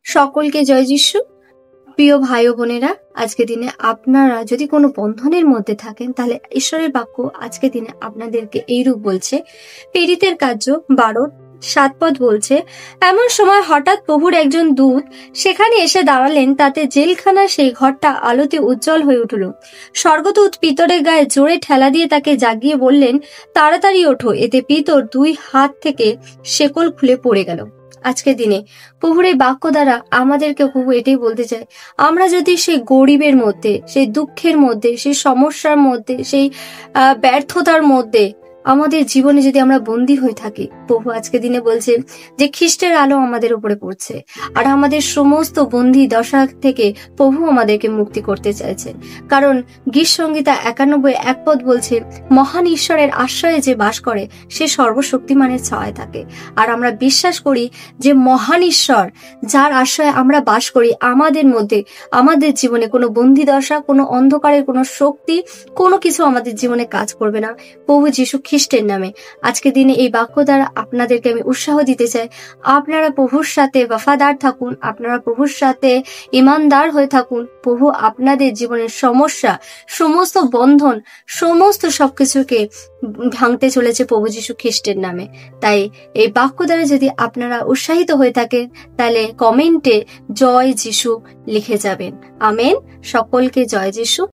সকলকে জয় যিশু। প্রিয় ভাই ও বোনেরা, আজকে দিনে আপনারা যদি কোনো বন্ধনের মধ্যে থাকেন, তাহলে ঈশ্বরের বাক্য আজকে দিনে আপনাদেরকে এইরূপ বলছে। প্রেরিতের কার্য 12:7 বলছে, এমন সময় হঠাৎ প্রভুর একজন দূত সেখানে এসে দাঁড়ালেন। তাতে জেলখানার সেই ঘরটা আলোতে উজ্জ্বল হয়ে উঠল। স্বর্গদূত পিতরের গায়ে জোরে ঠেলা দিয়ে তাকে জাগিয়ে বললেন, তাড়াতাড়ি ওঠো। এতে পিতর 2 হাত থেকে শেকল খুলে পড়ে গেল। আজকের দিনে প্রভুর এই বাক্য দ্বারা আমাদেরকে প্রভু এটাই বলতে চায়, আমরা যদি সেই গরিবের মধ্যে, সেই দুঃখের মধ্যে, সেই সমস্যার মধ্যে, সেই ব্যর্থতার মধ্যে আমাদের জীবনে যদি আমরা বন্দী হয়ে থাকি, প্রভু আজকে দিনে বলছে যে খ্রিস্টের আলো আমাদের উপরে পড়ছে, আর আমাদের সমস্ত বন্দী দশা থেকে প্রভু আমাদেরকে মুক্তি করতে চাইছেন। কারণ গীত সংহিতা 91:1 বলছে, মহান ঈশ্বরের আশ্রয়ে যে বাস করে সে সর্বশক্তিমানের ছায়ায় থাকে। আর আমরা বিশ্বাস করি যে মহান ঈশ্বর যার আশ্রয়ে আমরা বাস করি, আমাদের মধ্যে, আমাদের জীবনে কোনো বন্দী দশা, কোনো অন্ধকারের কোনো শক্তি, কোনো কিছু আমাদের জীবনে কাজ করবে না। প্রভু যীশু খ্রিস্টের নামে আজকে দিনে এই বাক্য দ্বারা আপনাদেরকে আমি উৎসাহ দিতে চাই, আপনারা প্রভুর সাথে ওয়াফাদার থাকুন, আপনারা প্রভুর সাথে ইমানদার হয়ে থাকুন। প্রভু আপনাদের জীবনের সমস্যা, সমস্ত বন্ধন, সমস্ত সবকিছুকে ভাঙতে চলেছে প্রভু যীশু খ্রিস্টের নামে। তাই এই বাক্য দ্বারা যদি আপনারা উৎসাহিত হয়ে থাকেন, তাহলে কমেন্টে জয় যিশু লিখে যাবেন। আমেন। সকলকে জয় যিশু।